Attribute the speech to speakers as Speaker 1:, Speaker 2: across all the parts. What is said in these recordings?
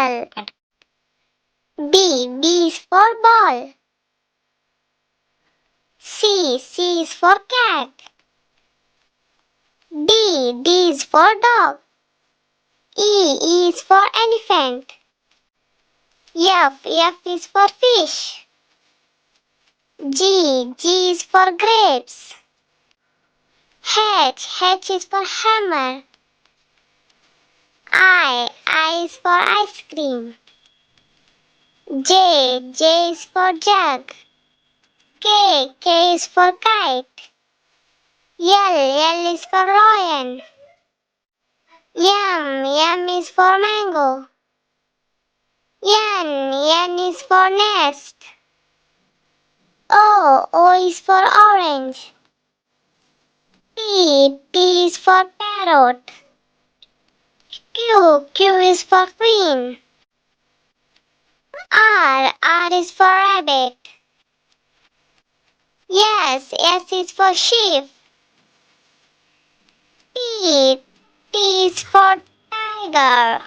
Speaker 1: apple. B is for ball. C is for cat. D is for dog. E is for elephant. F is for fish. G is for grapes. H is for hammer. I is for ice cream. J is for jug. K is for kite. L is for lion. M is for mango. N is for nest. O is for orange. P is for parrot. Q is for queen. R is for rabbit. S is for sheep. T is for tiger.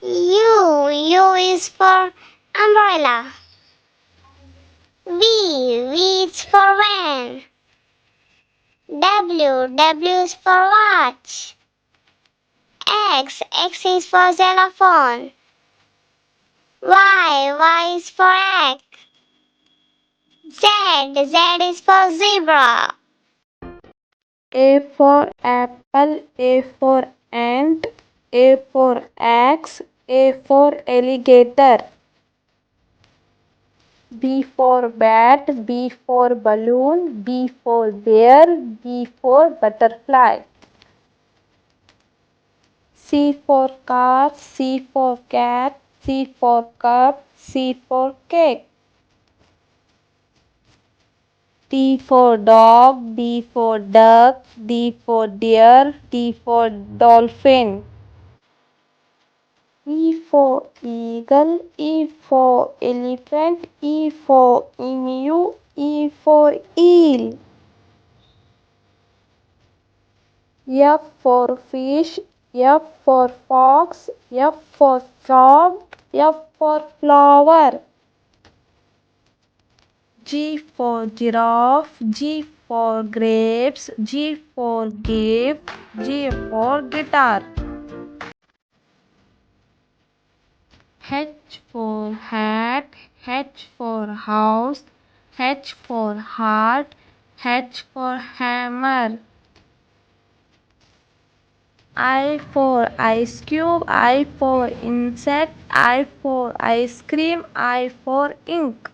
Speaker 1: U is for umbrella. V is for van. W is for watch. X is for xylophone. Y is for egg. Z is for zebra.
Speaker 2: A for apple, A for ant, A for axe, A for alligator. B for bat, B for balloon, B for bear, B for butterfly. C for car, C for cat, C for cup, C for cake. D for dog, D for duck, D for deer, D for dolphin. E for eagle, E for elephant, E for emu, E for eel. F for fish, F for fox, F for frog, F for flower. G for giraffe, G for grapes, G for gift, G for guitar. H for hat, H for house, H for heart, H for hammer. I for ice cube, I for insect, I for ice cream, I for ink.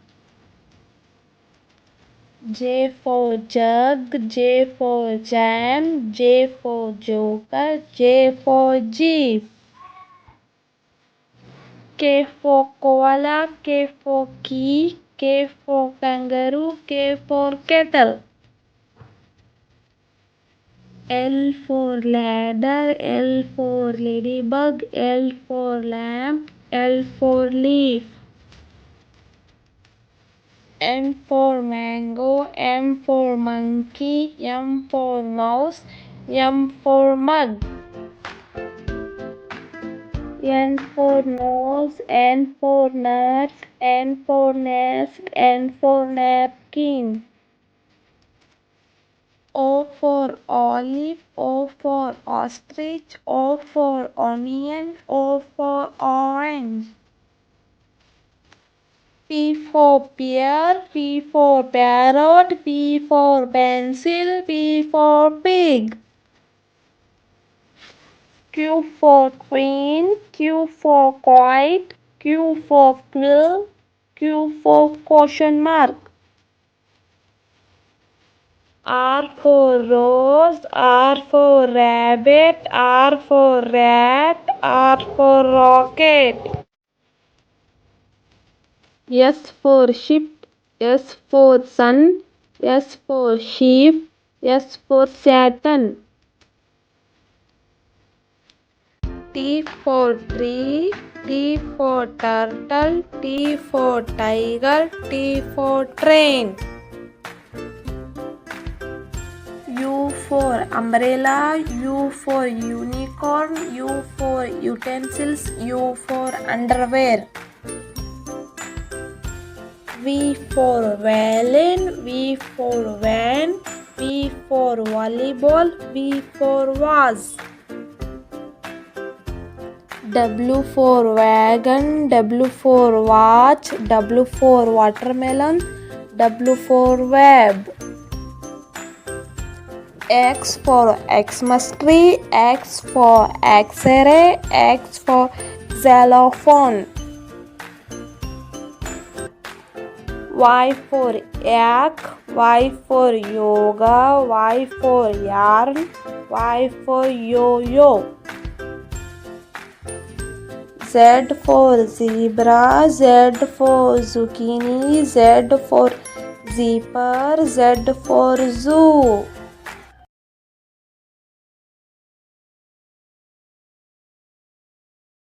Speaker 2: J for jug, J for jam, J for joker, J for jeep. K for koala, K for key, K for kangaroo, K for kettle. L for ladder, L for ladybug, L for lamp, L for leaf. M for mango, M for monkey, M for mouse, M for mug. N for nose, N for nut, N for nest, N for napkin. O for olive, O for ostrich, O for onion, O for orange. P for pear, P for parrot, P for pencil, P for pig. Q for queen, Q for kite, Q for quill, Q for question mark. R for rose, R for rabbit, R for rat, R for rocket. S for ship, S for sun, S for sheep, S for Saturn. T for tree, T for turtle, T for tiger, T for train. U for umbrella, U for unicorn, U for utensils, U for underwear. V for violin, V for van, V for volleyball, V for vase. W for wagon, W for watch, W for watermelon, W for web. X for Xmas tree, X for X-ray, X for xylophone. Y for yak, Y for yoga, Y for yarn, Y for yo-yo. Z for zebra, Z for zucchini, Z for zipper, Z for zoo.